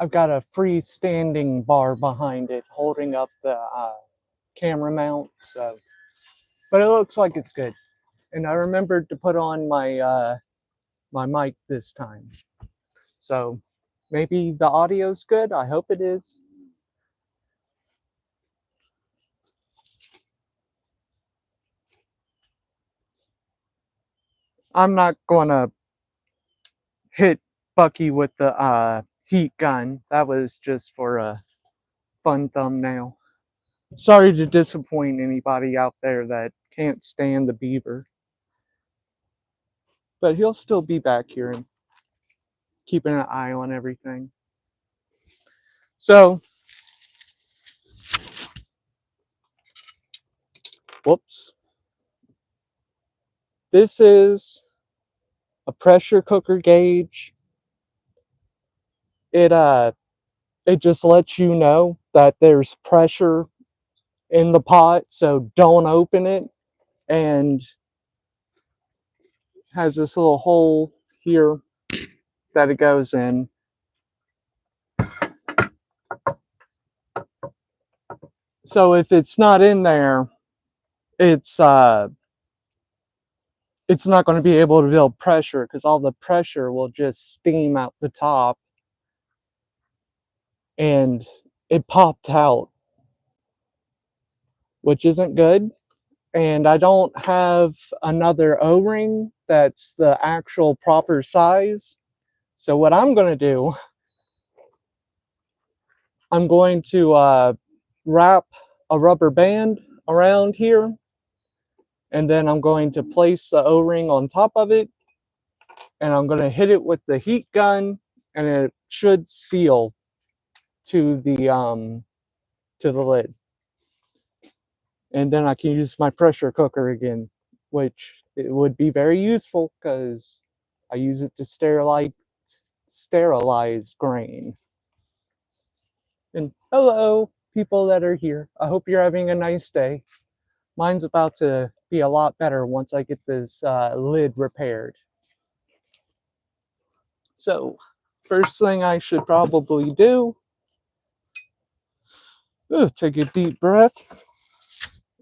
I've got a freestanding bar behind it holding up the camera mount, so but it looks like it's good. And I remembered to put on my mic this time. So maybe the audio's good. I hope it is. I'm not gonna hit Bucky with the heat gun. That was just for a fun thumbnail. Sorry to disappoint anybody out there that can't stand the beaver. But he'll still be back here and keeping an eye on everything. So, whoops. This is a pressure cooker gauge. It just lets you know that there's pressure in the pot, so don't open it. And has this little hole here that it goes in. So if it's not in there, it's not going to be able to build pressure because all the pressure will just steam out the top. And it popped out, which isn't good. And I don't have another O-ring that's the actual proper size. So what I'm going to do, I'm going to wrap a rubber band around here, and then I'm going to place the O-ring on top of it, and I'm going to hit it with the heat gun, and it should seal to the lid. And then I can use my pressure cooker again, which it would be very useful because I use it to sterilize grain. And hello, people that are here. I hope you're having a nice day. Mine's about to be a lot better once I get this lid repaired. So, first thing I should probably do, take a deep breath.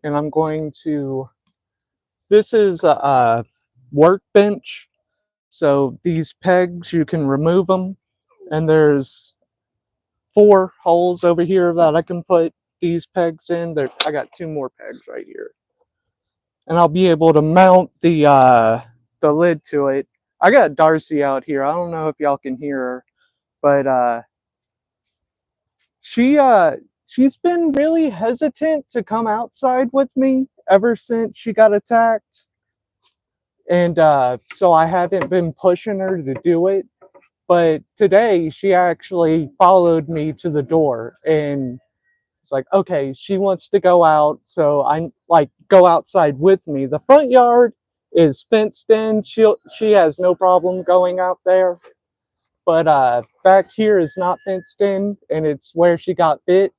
And I'm going to, this is a workbench. So these pegs, you can remove them. And there's 4 holes over here that I can put these pegs in. I got 2 more pegs right here. And I'll be able to mount the lid to it. I got Darcy out here. I don't know if y'all can hear her, but she's been really hesitant to come outside with me ever since she got attacked. And so I haven't been pushing her to do it. But today she actually followed me to the door, and it's like, okay, she wants to go out, so I like go outside with me. The front yard is fenced in. She has no problem going out there. But back here is not fenced in, and it's where she got bit.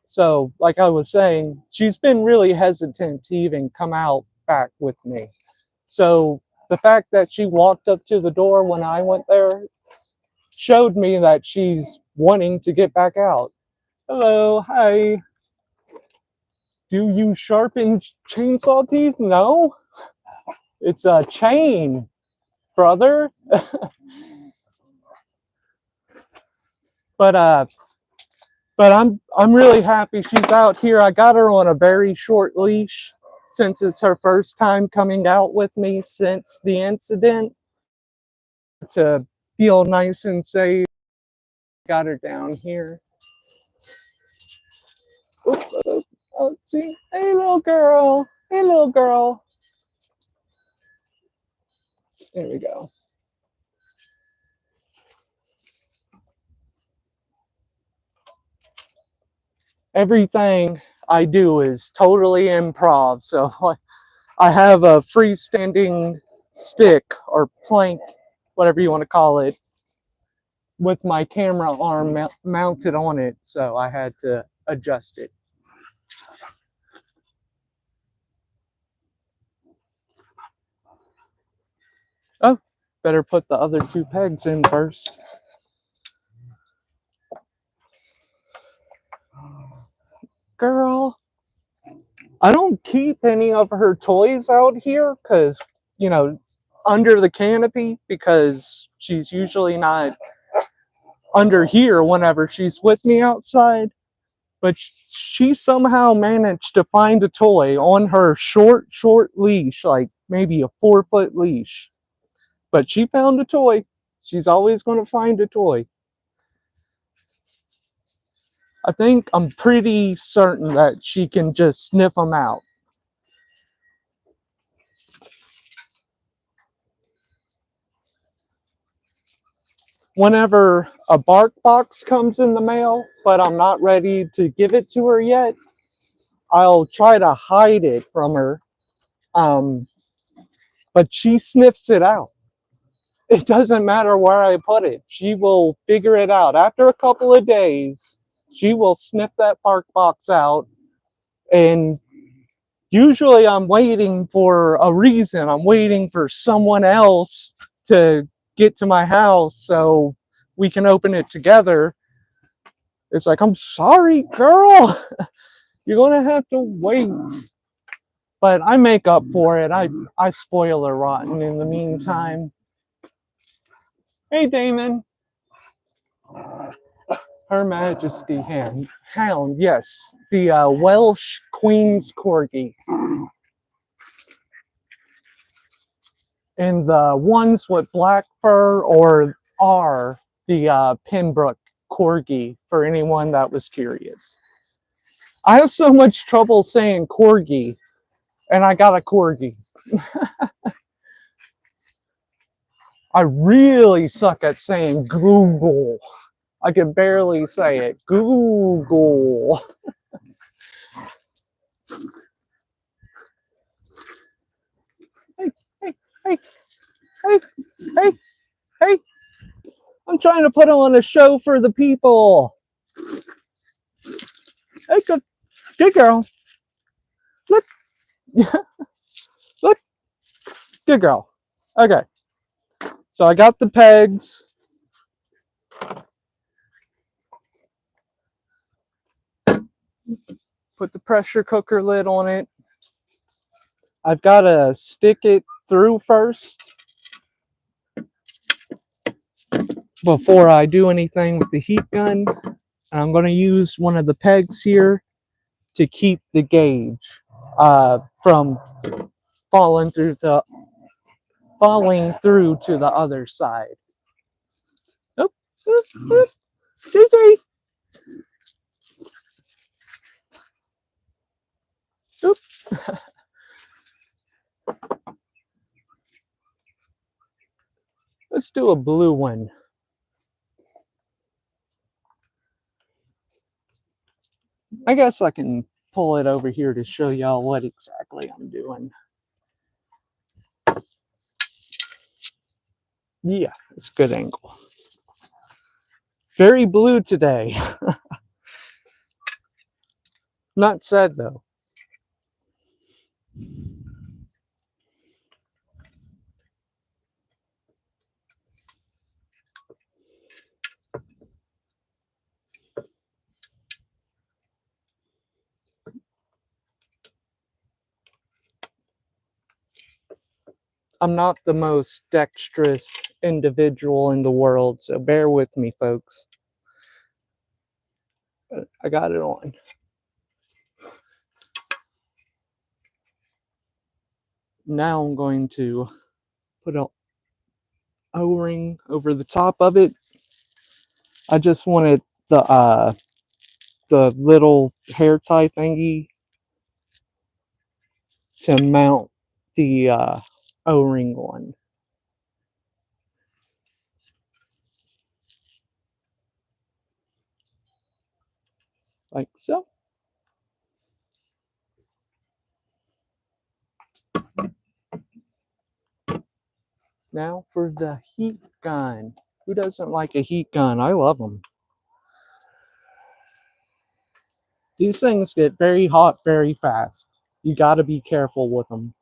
So, like I was saying, she's been really hesitant to even come out back with me. So the fact that she walked up to the door when I went there showed me that she's wanting to get back out. Hello, hi. Do you sharpen chainsaw teeth? No, it's a chain, brother. but I'm really happy she's out here. I got her on a very short leash since it's her first time coming out with me since the incident, to feel nice and safe. Got her down here. Oh, see, hey little girl, hey little girl. There we go. Everything I do is totally improv. So I have a freestanding stick or plank, whatever you want to call it, with my camera arm mounted on it. So I had to adjust it. Oh, Better put the other 2 pegs in first. Girl, I don't keep any of her toys out here because, you know, under the canopy, because she's usually not under here whenever she's with me outside. But she somehow managed to find a toy on her short leash, like maybe a 4-foot leash. But she found a toy. She's always going to find a toy. I'm pretty certain that she can just sniff them out. Whenever a bark box comes in the mail, but I'm not ready to give it to her yet, I'll try to hide it from her. But she sniffs it out. It doesn't matter where I put it. She will figure it out. After a couple of days, she will sniff that bark box out. And usually I'm waiting for a reason. I'm waiting for someone else to get to my house so we can open it together. It's like, I'm sorry, girl. You're going to have to wait. But I make up for it. I spoil her rotten in the meantime. Hey, Damon. Her Majesty Hound, yes. The Welsh Queen's Corgi. And the ones with black fur are the Pembroke Corgi, for anyone that was curious. I have so much trouble saying corgi, and I got a corgi. I really suck at saying Google. I can barely say it. Google. Hey, hey, hey, hey, hey, hey. I'm trying to put on a show for the people. Hey, good girl. Look. Look. Good girl. Okay. So I got the pegs. Put the pressure cooker lid on it. I've got to stick it through first before I do anything with the heat gun. I'm going to use one of the pegs here to keep the gauge from falling through to the other side. Oop, oop, oop. Oop. Let's do a blue one. I guess I can pull it over here to show y'all what exactly I'm doing. Yeah, it's a good angle. Very blue today. Not sad though. I'm not the most dexterous individual in the world, so bear with me, folks. I got it on. Now I'm going to put an O-ring over the top of it. I just wanted the little hair tie thingy to mount the O-ring on. Like so. Now for the heat gun. Who doesn't like a heat gun? I love them. These things get very hot very fast. You got to be careful with them.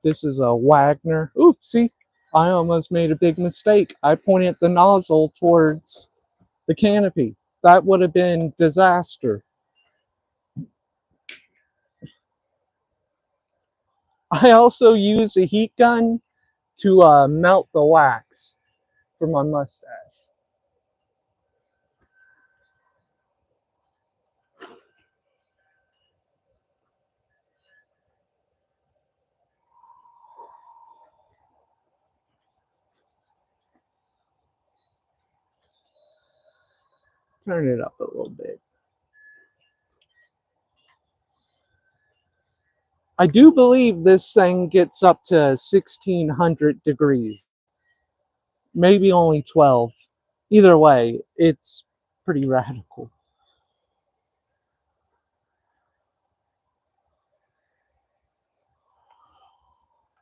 This is a Wagner. Oopsie, I almost made a big mistake. I pointed the nozzle towards the canopy. That would have been disaster. I also use a heat gun to melt the wax for my mustache. Turn it up a little bit. I do believe this thing gets up to 1600 degrees. Maybe only 12. Either way, it's pretty radical.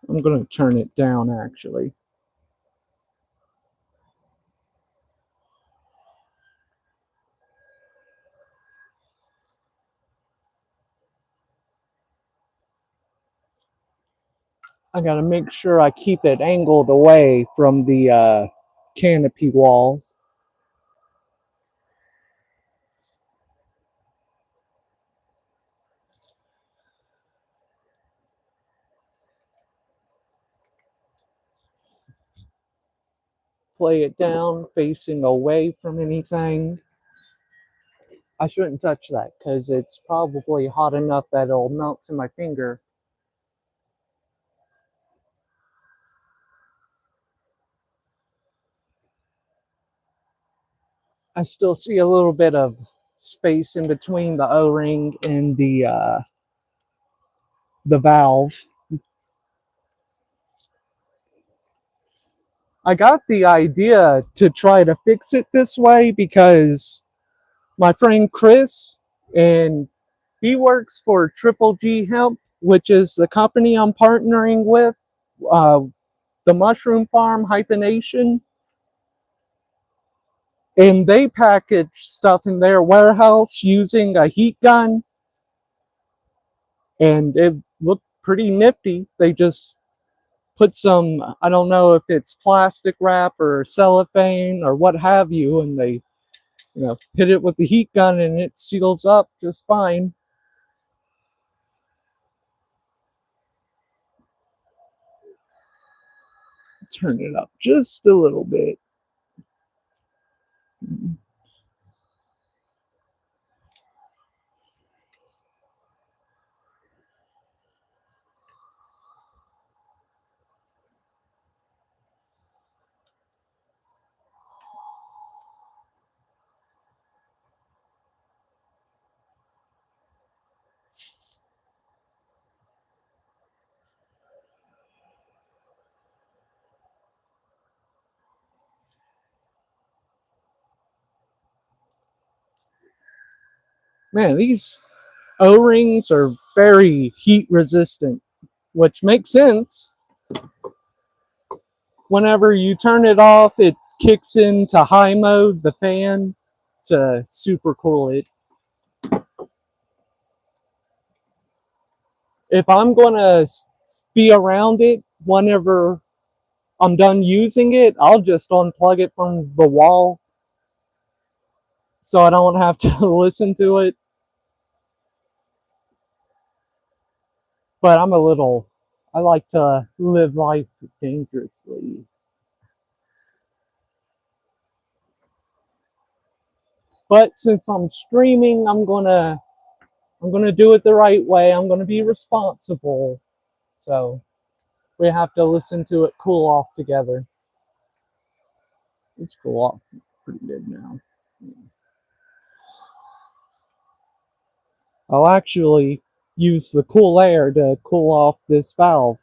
I'm going to turn it down actually. I got to make sure I keep it angled away from the canopy walls. Play it down, facing away from anything. I shouldn't touch that because it's probably hot enough that it'll melt to my finger. I still see a little bit of space in between the O-ring and the valve. I got the idea to try to fix it this way because my friend Chris, and he works for Triple G Hemp, which is the company I'm partnering with, uh, the Mushroom Farm Hyphenation, and they package stuff in their warehouse using a heat gun, and it looked pretty nifty. They just put some, I don't know if it's plastic wrap or cellophane or what have you, and they hit it with the heat gun and it seals up just fine. Turn it up just a little bit. Man, these O-rings are very heat resistant, which makes sense. Whenever you turn it off, it kicks into high mode, the fan, to super cool it. If I'm going to be around it whenever I'm done using it, I'll just unplug it from the wall so I don't have to listen to it. But I like to live life dangerously. But since I'm streaming, I'm gonna do it the right way. I'm gonna be responsible. So we have to listen to it cool off together. It's cool off pretty good now. I'll actually use the cool air to cool off this valve.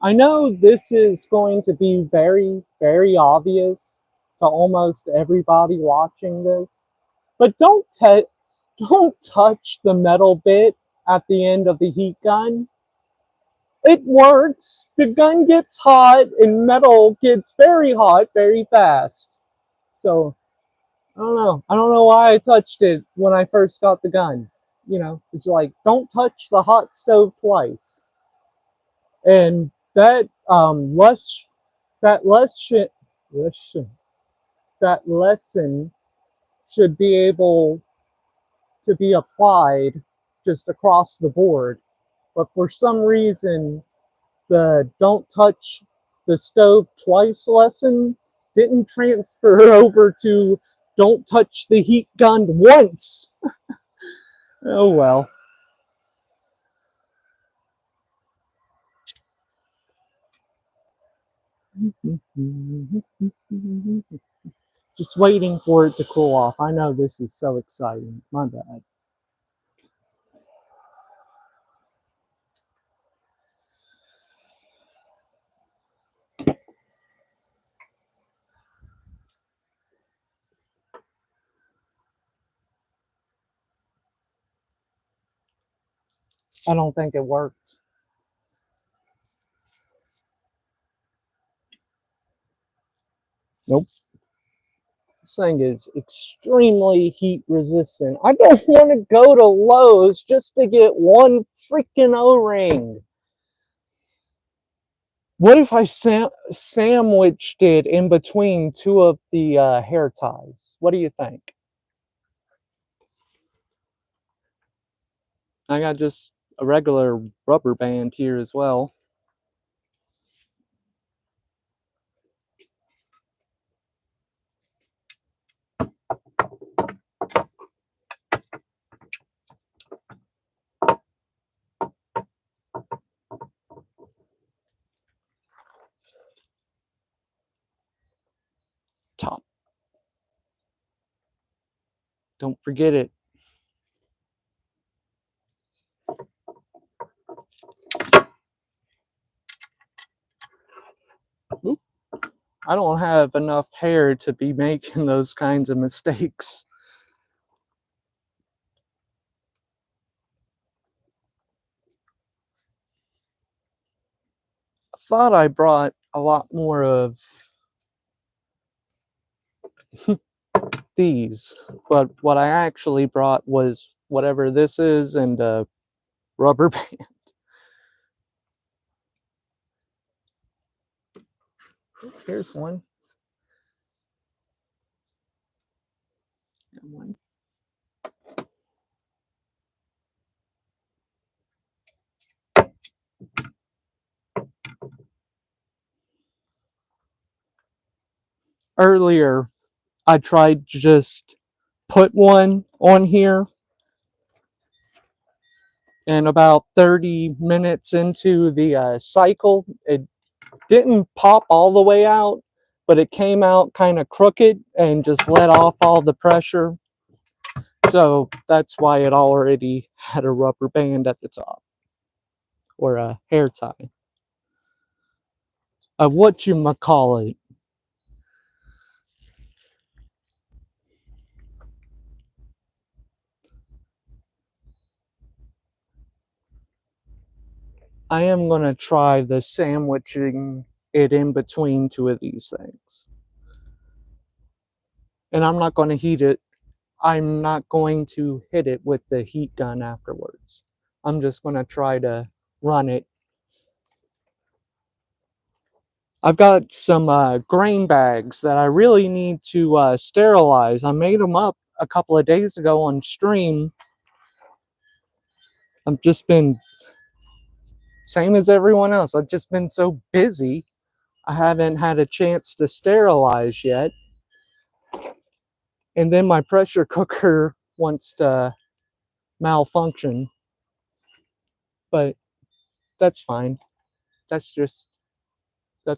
I know this is going to be very, very obvious to almost everybody watching this, but don't touch the metal bit at the end of the heat gun. It works. The gun gets hot and metal gets very hot very fast. So I don't know. I don't know why I touched it when I first got the gun. You know, it's like, don't touch the hot stove twice. And that lesson that lesson should be able to be applied just across the board. But for some reason, the don't touch the stove twice lesson didn't transfer over to don't touch the heat gun once. Oh well. Just waiting for it to cool off. I know this is so exciting. My bad. I don't think it worked. Nope. This thing is extremely heat resistant. I don't want to go to Lowe's just to get one freaking O-ring. What if I sandwiched it in between two of the hair ties? What do you think? I got just a regular rubber band here as well. Top. Don't forget it. Oop. I don't have enough hair to be making those kinds of mistakes. I thought I brought a lot more of these, but what I actually brought was whatever this is and a rubber band. Here's one. One. Earlier, I tried to just put one on here, and about 30 minutes into the cycle, it didn't pop all the way out, but it came out kind of crooked and just let off all the pressure. So that's why it already had a rubber band at the top, or a hair tie. What you call it. I am going to try the sandwiching it in between two of these things. And I'm not going to heat it. I'm not going to hit it with the heat gun afterwards. I'm just going to try to run it. I've got some grain bags that I really need to sterilize. I made them up a couple of days ago on stream. I've just been, same as everyone else, I've just been so busy. I haven't had a chance to sterilize yet. And then my pressure cooker wants to malfunction. But that's fine. That's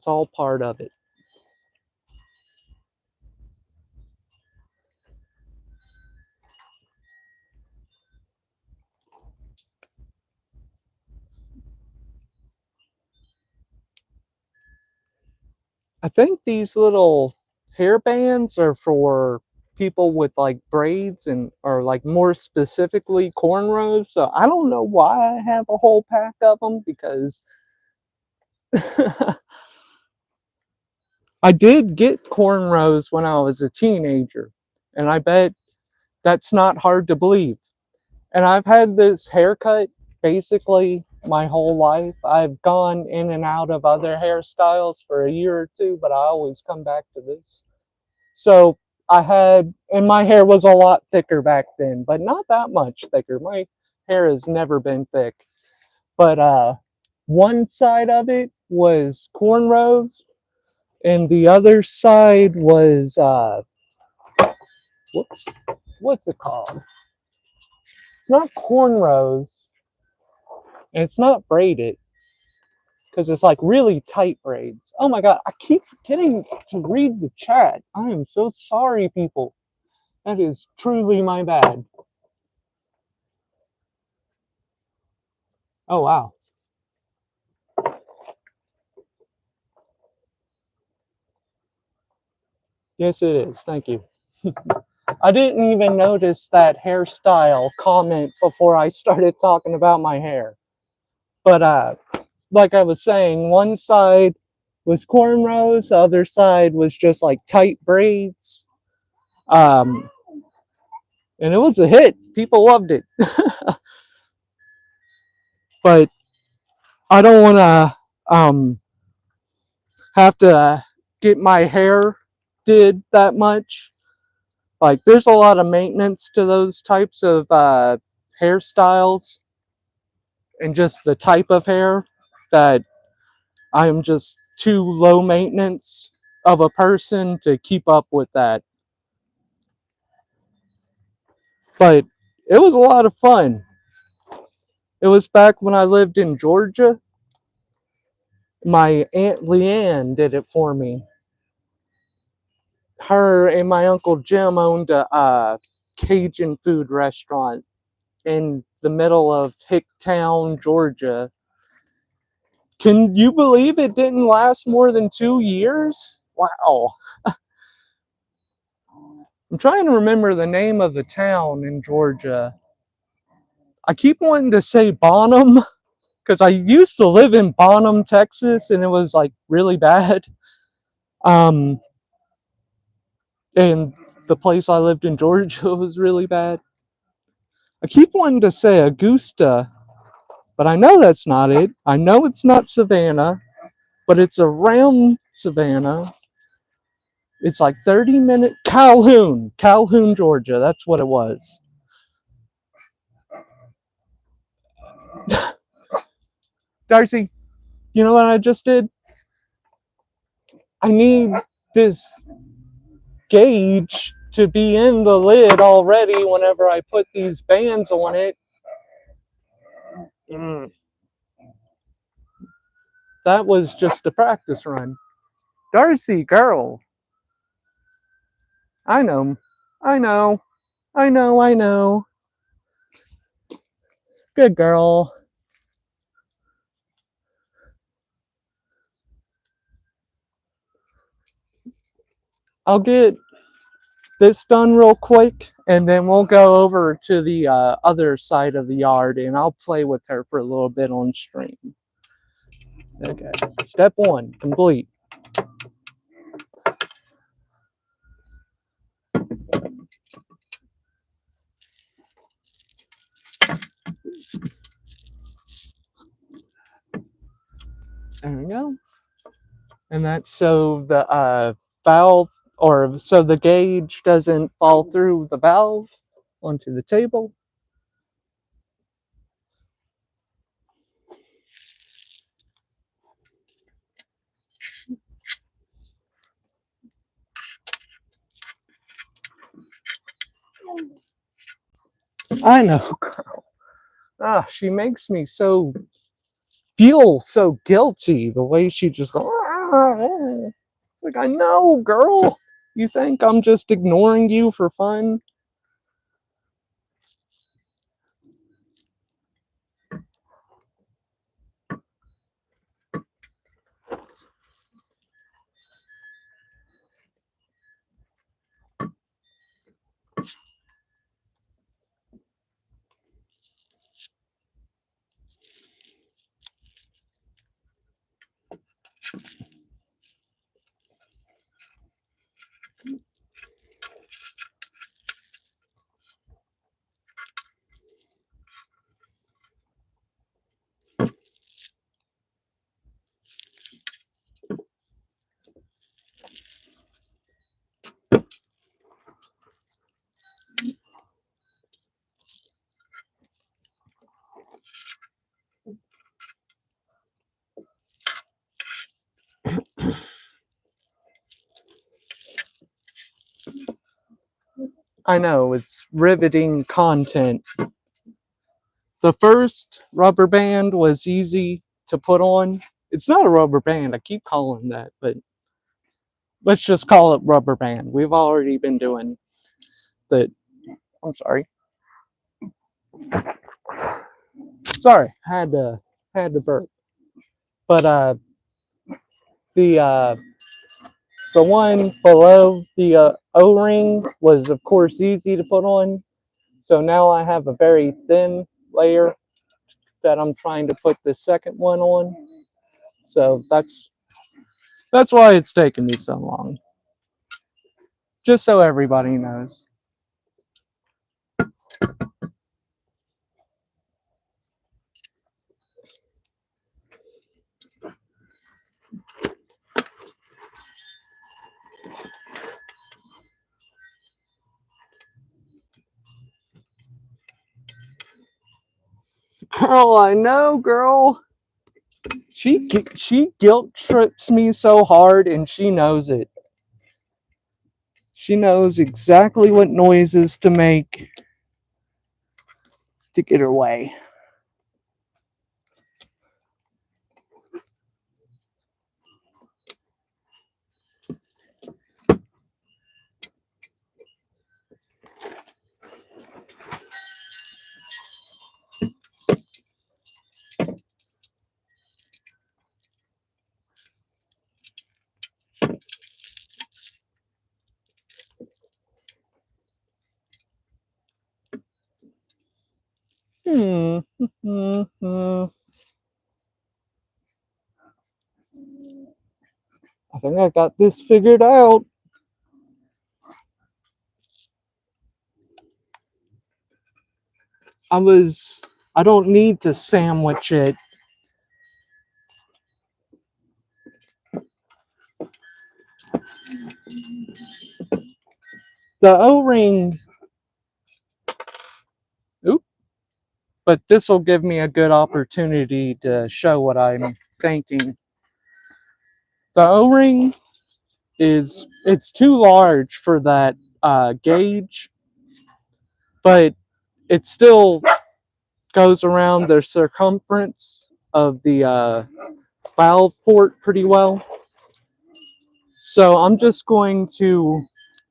all part of it. I think these little hair bands are for people with like braids and or like more specifically cornrows. So I don't know why I have a whole pack of them because I did get cornrows when I was a teenager, and I bet that's not hard to believe. And I've had this haircut basically my whole life. I've gone in and out of other hairstyles for a year or two, but I always come back to this. So and my hair was a lot thicker back then, but not that much thicker. My hair has never been thick. But one side of it was cornrows, and the other side was whoops, what's it called? It's not cornrows, and it's not braided because it's like really tight braids. Oh my god, I keep forgetting to read the chat. I am so sorry, people. That is truly my bad. Oh wow. Yes, it is. Thank you. I didn't even notice that hairstyle comment before I started talking about my hair. But like I was saying, one side was cornrows, the other side was just like tight braids. Um, and it was a hit. People loved it. But I don't want to have to get my hair did that much. Like, there's a lot of maintenance to those types of hairstyles and just the type of hair that I am just too low maintenance of a person to keep up with that. But it was a lot of fun. It was back when I lived in Georgia. My Aunt Leanne did it for me. Her and my Uncle Jim owned a Cajun food restaurant in the middle of Hicktown, Georgia. Can you believe it didn't last more than 2 years? Wow. I'm trying to remember the name of the town in Georgia. I keep wanting to say Bonham because I used to live in Bonham, Texas, and it was like really bad. Um, and the place I lived in Georgia was really bad. I keep wanting to say Augusta, but I know that's not it. I know it's not Savannah, but it's around Savannah. It's like 30 minutes. Calhoun, Georgia. That's what it was. Darcy, you know what I just did? I need this gauge to be in the lid already whenever I put these bands on it. That was just a practice run. Darcy, girl. I know. I know. I know. I know. Good girl. I'll get this done real quick, and then we'll go over to the other side of the yard, and I'll play with her for a little bit on stream. Okay. Step 1, complete. There we go. And that's so the valve, or so the gauge doesn't fall through the valve onto the table. I know, girl. Ah, she makes me feel so guilty the way she just goes. Like, I know, girl. You think I'm just ignoring you for fun? I know, it's riveting content. The first rubber band was easy to put on. It's not a rubber band, I keep calling that, but let's just call it rubber band. We've already been doing the, I'm sorry. Sorry, had to burp. But the uh the one below the O-ring was of course easy to put on. So now I have a very thin layer that I'm trying to put the second one on. So that's why it's taken me so long. Just so everybody knows. Girl, I know, girl. She guilt trips me so hard, and she knows it. She knows exactly what noises to make to get her way. Hmm. I think I got this figured out. I don't need to sandwich it. The O-ring, oop, but this will give me a good opportunity to show what I'm thinking. The O-ring it's too large for that gauge, but it still goes around the circumference of the valve port pretty well. So I'm just going to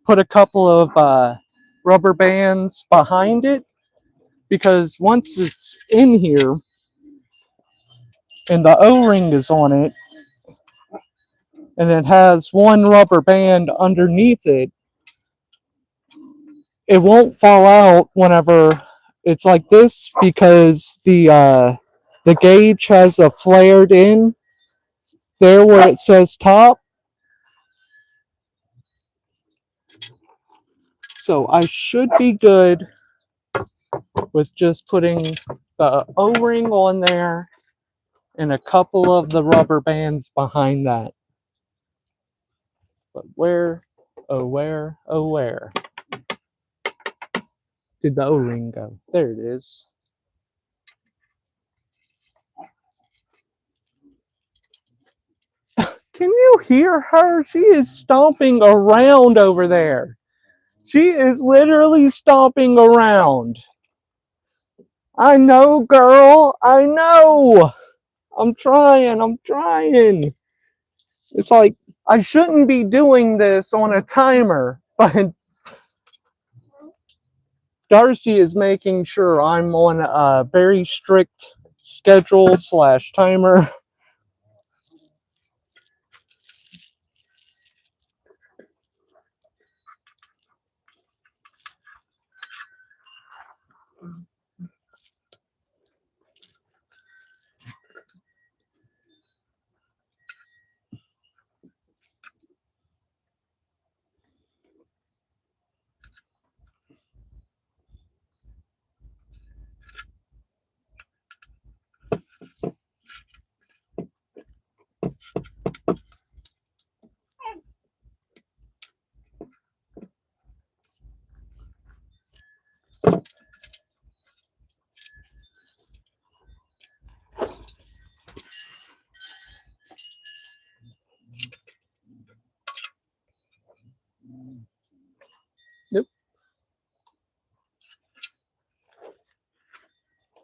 put a couple of rubber bands behind it, because once it's in here and the O-ring is on it and it has one rubber band underneath it, it won't fall out whenever it's like this, because the gauge has a flared in there where it says top. So I should be good with just putting the O-ring on there and a couple of the rubber bands behind that. But where, oh where, oh where did the O-ring go? There it is. Can you hear her? She is stomping around over there. She is literally stomping around. I know, girl. I know. I'm trying. It's like, I shouldn't be doing this on a timer, but Darcy is making sure I'm on a very strict schedule / timer.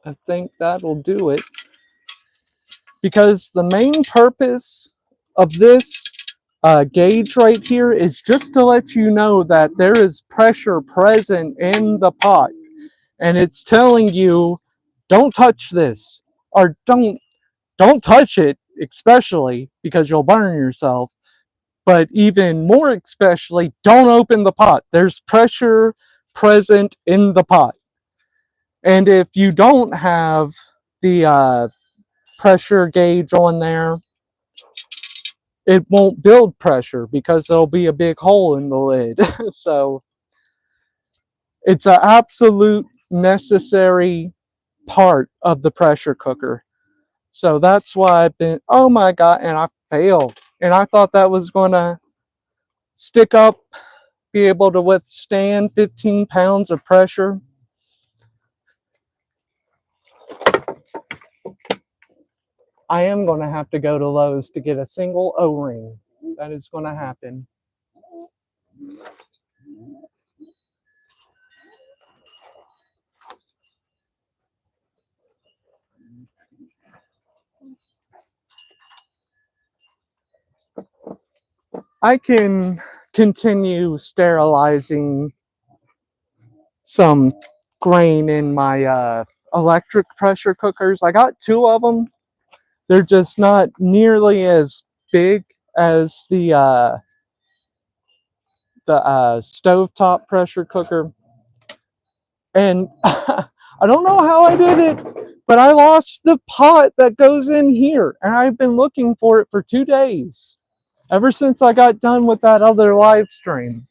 I think that'll do it. Because the main purpose of this gauge right here is just to let you know that there is pressure present in the pot. And it's telling you, don't touch this, or don't touch it, especially because you'll burn yourself. But even more especially, don't open the pot. There's pressure present in the pot. And if you don't have the pressure gauge on there, it won't build pressure because there'll be a big hole in the lid. So it's an absolute necessary part of the pressure cooker. So that's why I've been, oh my God, and I failed. And I thought that was going to stick up, be able to withstand 15 pounds of pressure. I am going to have to go to Lowe's to get a single O-ring. That is going to happen. I can continue sterilizing some grain in my electric pressure cookers. I got 2 of them. They're just not nearly as big as the stovetop pressure cooker. And I don't know how I did it, but I lost the pot that goes in here. And I've been looking for it for 2 days. Ever since I got done with that other live stream.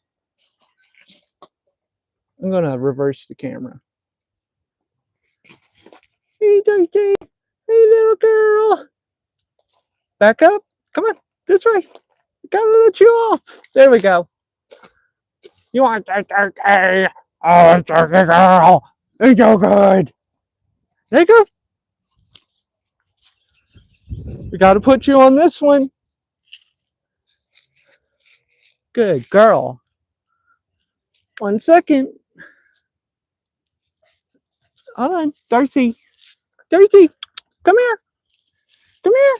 I'm going to reverse the camera. Hey, Dorothy. Hey, little girl. Back up. Come on. This way. Gotta let you off. There we go. You want turkey? Oh, turkey girl. It's so good. There you go. We got to put you on this one. Good girl. 1 second. Hold on. Darcy. Darcy. Come here. Come here.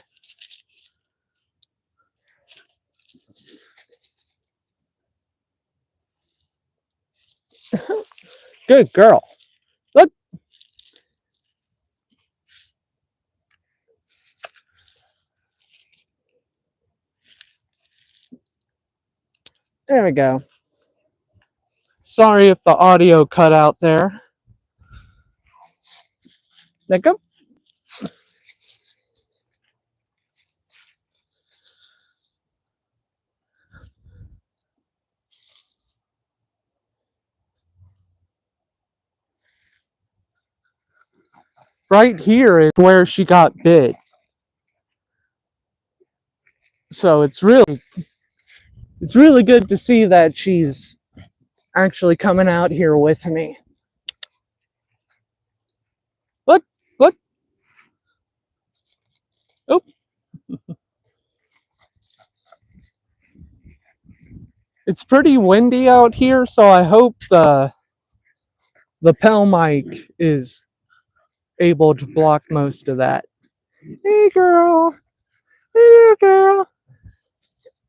Good girl. Look. There we go. Sorry if the audio cut out there. There you go. Right here is where she got bit. So it's really good to see that she's actually coming out here with me. Look, look. Oh. It's pretty windy out here, so I hope the lapel mic is able to block most of that. Hey, girl. Hey, girl.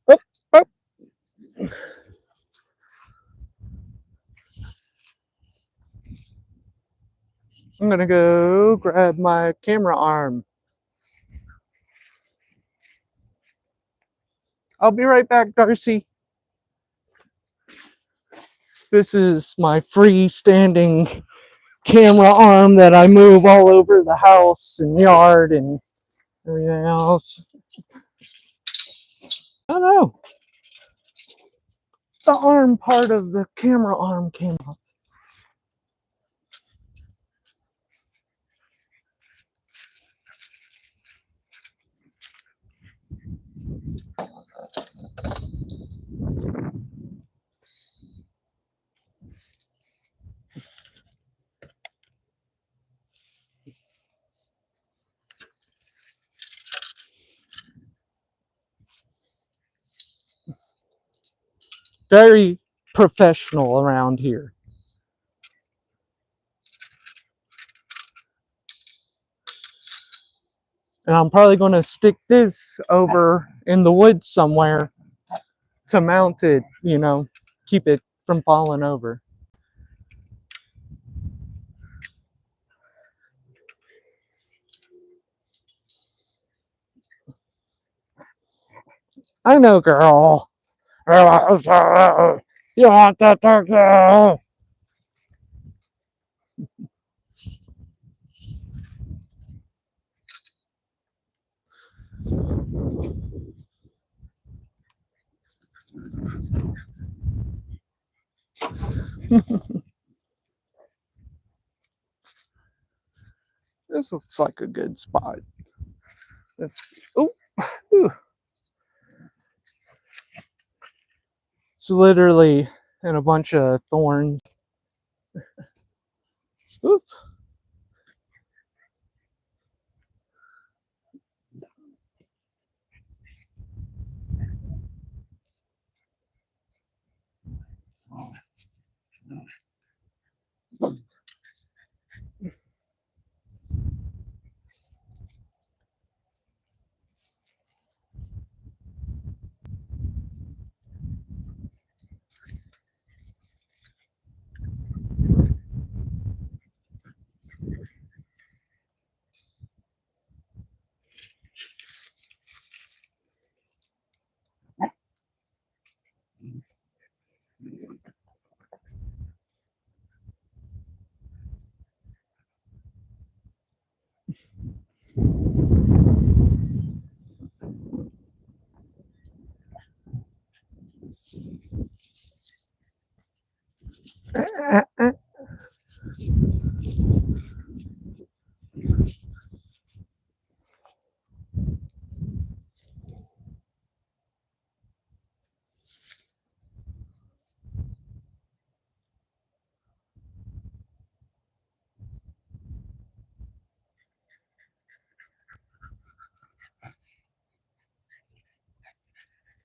Oh, oh. I'm going to go grab my camera arm. I'll be right back, Darcy. This is my freestanding camera arm that I move all over the house and yard and everything else. I don't know. The arm part of the camera arm came off. Very professional around here. And I'm probably going to stick this over in the woods somewhere to mount it, keep it from falling over. I know, girl. You want that turkey? This looks like a good spot. Oh, it's literally in a bunch of thorns. Oops.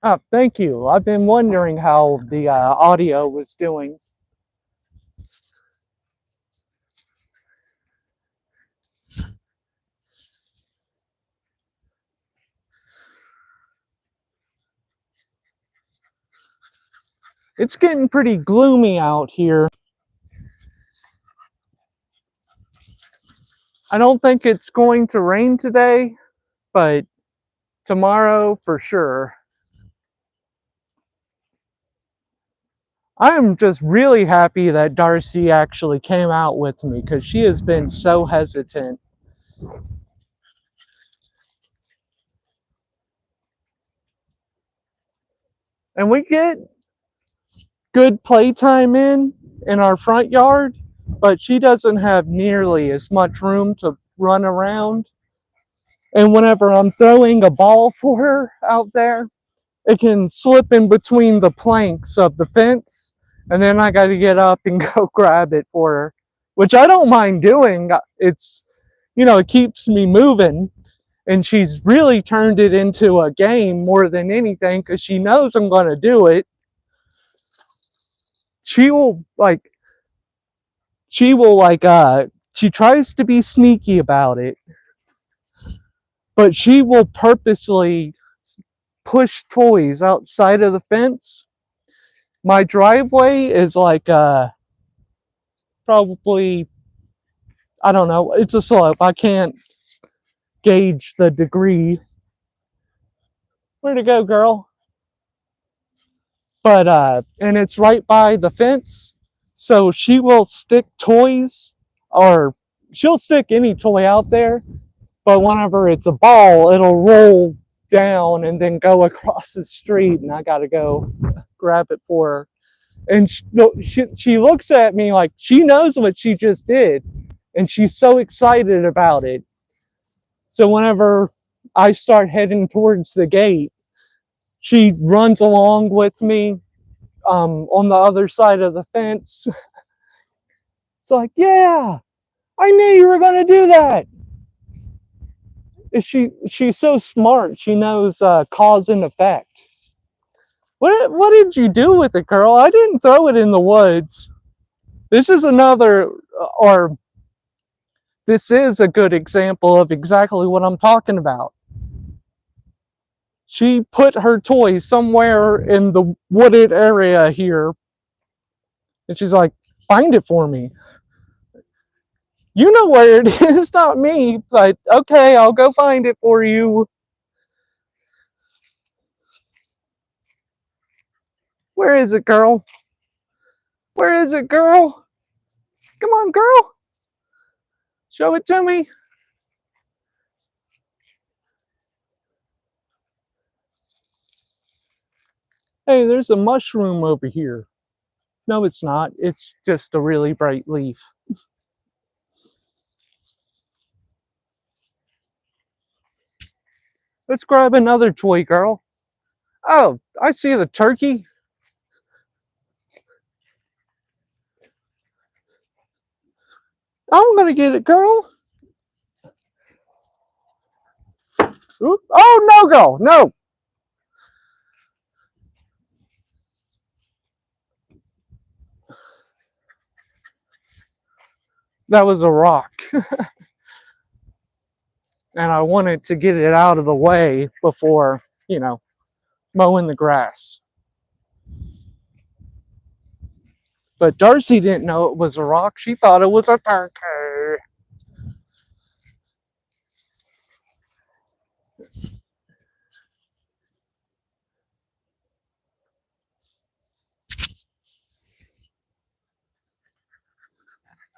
Oh, thank you. I've been wondering how the audio was doing. It's getting pretty gloomy out here. I don't think it's going to rain today, but tomorrow for sure. I'm just really happy that Darcy actually came out with me because she has been so hesitant. And we get good playtime in our front yard, but she doesn't have nearly as much room to run around. And whenever I'm throwing a ball for her out there, it can slip in between the planks of the fence, and then I got to get up and go grab it for her, which I don't mind doing. It keeps me moving, and she's really turned it into a game more than anything because she knows I'm going to do it. She tries to be sneaky about it, but she will purposely push toys outside of the fence. My driveway is like probably, I don't know, it's a slope. I can't gauge the degree. Where'd it go, girl? But and it's right by the fence, so she will stick toys, or she'll stick any toy out there, but whenever it's a ball, it'll roll down and then go across the street, and I gotta go grab it for her. And she looks at me like she knows what she just did, and she's so excited about it. So whenever I start heading towards the gate, she runs along with me on the other side of the fence. It's like, yeah, I knew you were going to do that. She's so smart. She knows cause and effect. What did you do with it, girl? I didn't throw it in the woods. This is another, or this is a good example of exactly what I'm talking about. She put her toy somewhere in the wooded area here, and she's like, find it for me. You know where it is, not me, but okay, I'll go find it for you. Where is it, girl? Where is it, girl? Come on, girl. Show it to me. Hey, there's a mushroom over here. No, it's not. It's just a really bright leaf. Let's grab another toy, girl. Oh, I see the turkey. I'm gonna get it, girl. Oop. Oh, no, girl. No. That was a rock. And I wanted to get it out of the way before, mowing the grass. But Darcy didn't know it was a rock. She thought it was a turkey.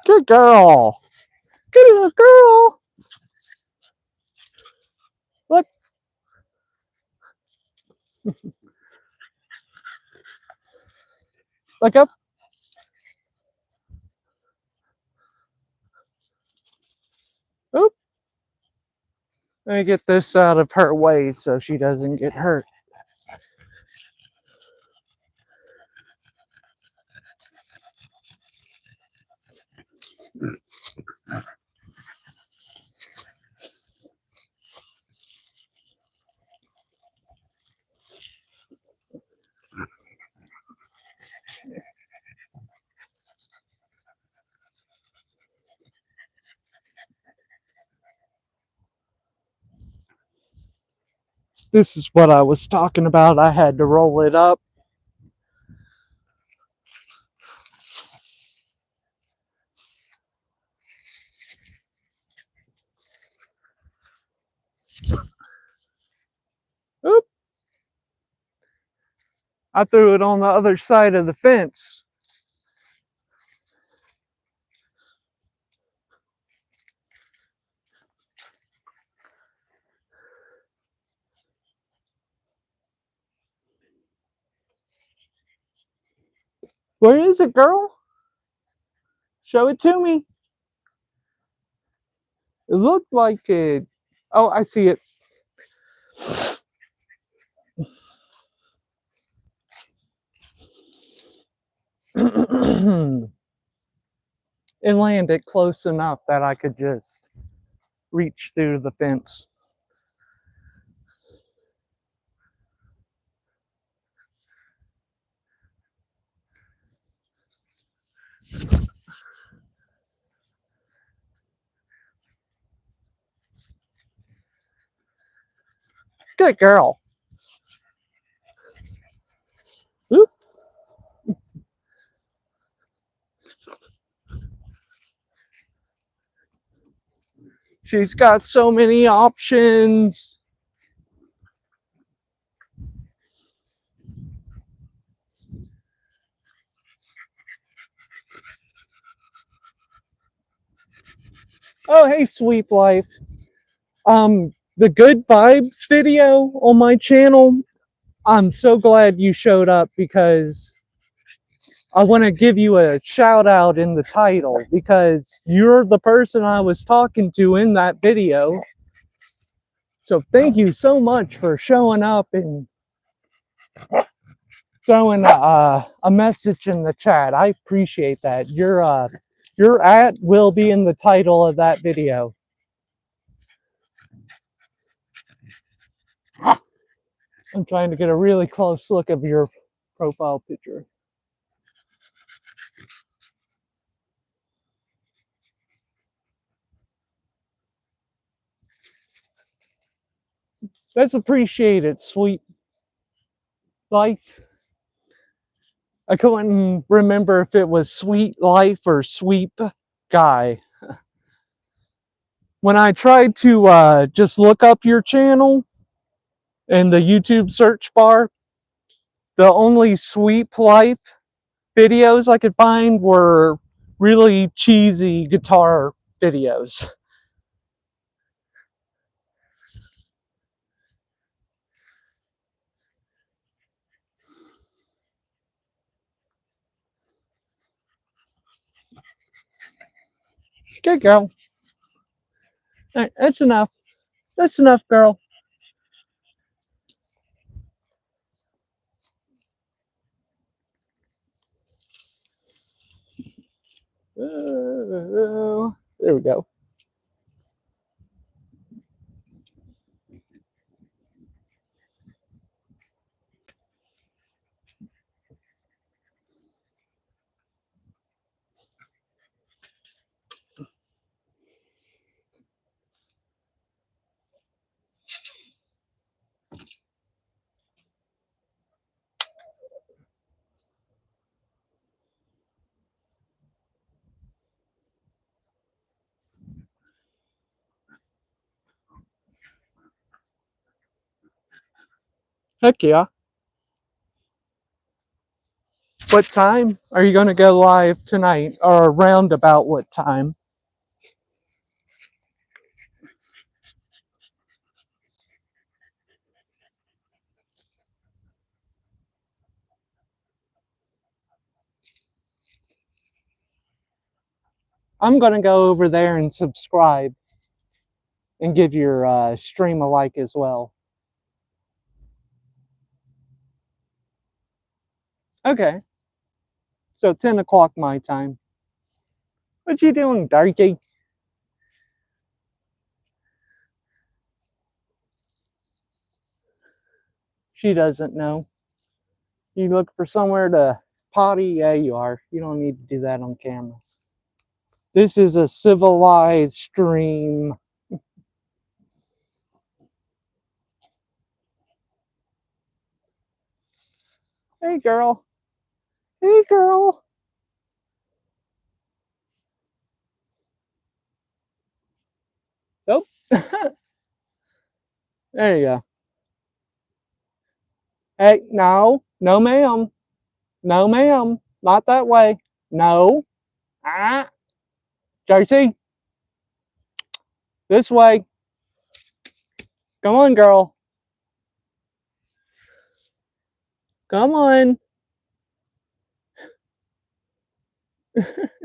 Good girl. Good little girl. Look. Look up. Oop. Let me get this out of her way so she doesn't get hurt. This is what I was talking about. I had to roll it up. Oop. I threw it on the other side of the fence. Where is it, girl? Show it to me. It looked like it. Oh, I see it. And landed close enough that I could just reach through the fence. Good girl. Oop. She's got so many options. Oh, hey, Sweep Life. The Good Vibes video on my channel, I'm so glad you showed up because I want to give you a shout out in the title because you're the person I was talking to in that video. So thank you so much for showing up and throwing a message in the chat. I appreciate that. Your at will be in the title of that video. I'm trying to get a really close look of your profile picture. That's appreciated, sweet life. I couldn't remember if it was sweet life or sweep guy. When I tried to just look up your channel in the YouTube search bar, the only sweep life videos I could find were really cheesy guitar videos. Good girl. All right, that's enough. That's enough, girl. There we go. Heck yeah. What time are you going to go live tonight, or around about what time? I'm going to go over there and subscribe and give your stream a like as well. Okay. So 10 o'clock my time. What you doing, Darky? She doesn't know. You look for somewhere to potty? Yeah, you are. You don't need to do that on camera. This is a civilized stream. Hey, girl. Hey, girl. Oh. There you go. Hey, no. No, ma'am. No, ma'am. Not that way. No. Ah. Darcy. This way. Come on, girl. Come on.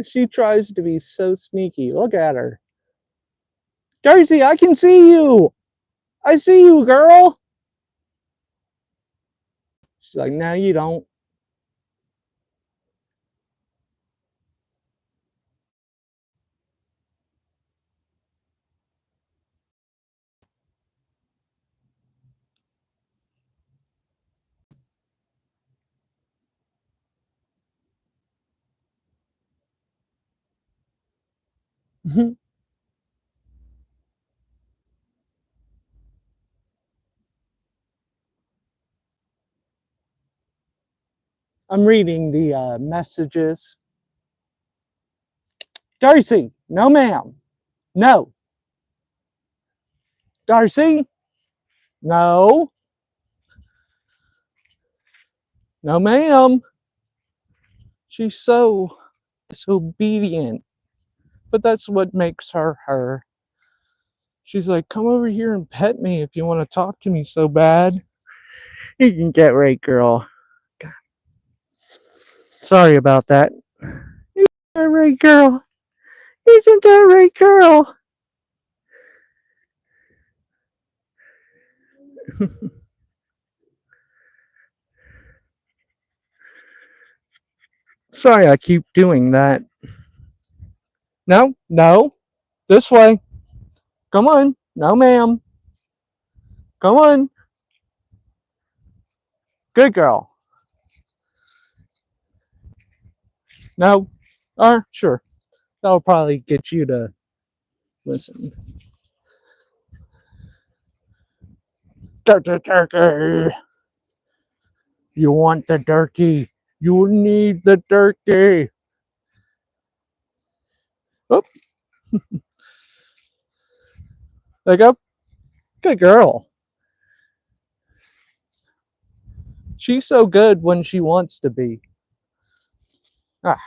She tries to be so sneaky. Look at her. Darcy, I can see you. I see you, girl. She's like, no, you don't. I'm reading the messages. Darcy, no, ma'am. No. Darcy, no. No, ma'am. She's so disobedient, but that's what makes her her. She's like, come over here and pet me if you want to talk to me so bad. You can get right, girl. God. Sorry about that. You can get right, girl. You can get right, girl. Sorry, I keep doing that. No, no. This way. Come on. No, ma'am. Come on. Good girl. No. Sure. That'll probably get you to listen. Get the turkey. You want the turkey. You need the turkey. Oh, there you go. Good girl. She's so good when she wants to be. Ah.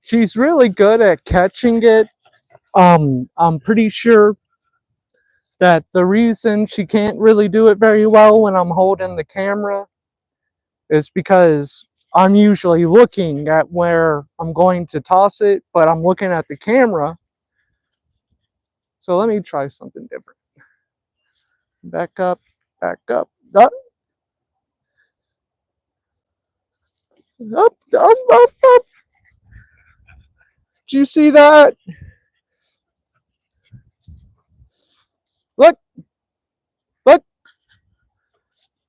She's really good at catching it. I'm pretty sure that the reason she can't really do it very well when I'm holding the camera is because I'm usually looking at where I'm going to toss it, but I'm looking at the camera. So let me try something different. Back up, back up. Up, up, up, up, up. Do you see that? Look, look.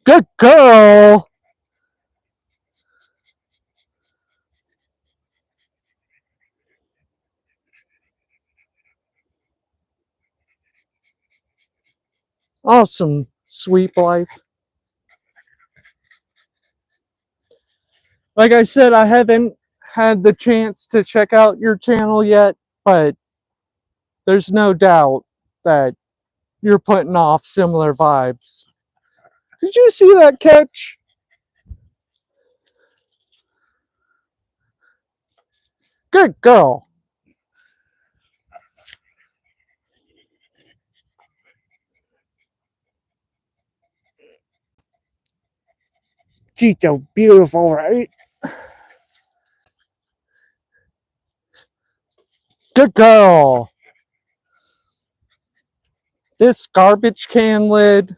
Good girl. Awesome, sweet life. Like I said, I haven't had the chance to check out your channel yet, but there's no doubt that you're putting off similar vibes. Did you see that catch? Good girl. She's so beautiful, right? Good girl. This garbage can lid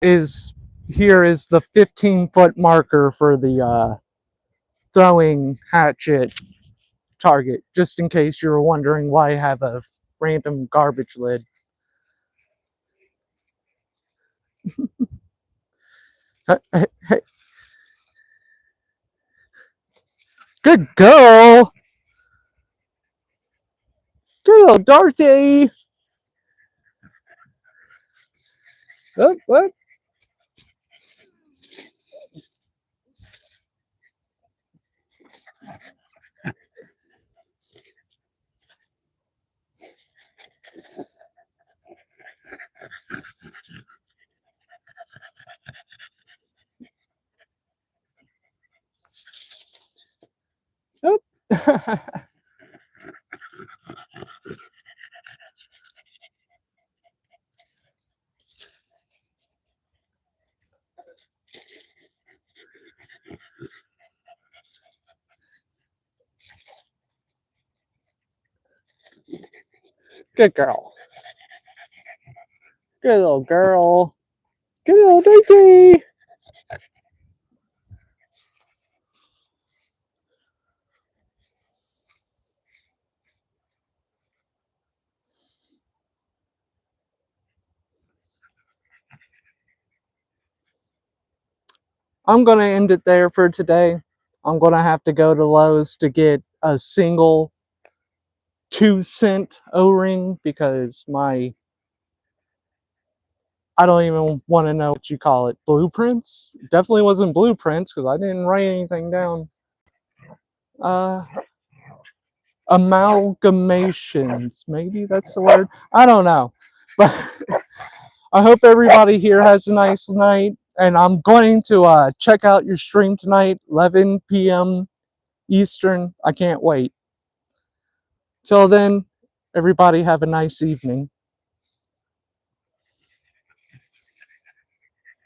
is the 15-foot marker for the throwing hatchet target, just in case you were wondering why I have a random garbage lid. Hey. Good girl. Good little Dorothy. What? Oh. Good girl. Good little girl. Good little Dorothy. I'm going to end it there for today. I'm going to have to go to Lowe's to get a single 2-cent O-ring because I don't even want to know what you call it. Blueprints? Definitely wasn't blueprints because I didn't write anything down. Amalgamations. Maybe that's the word. I don't know. But I hope everybody here has a nice night. And I'm going to check out your stream tonight, 11 p.m. Eastern. I can't wait. Till then, everybody have a nice evening.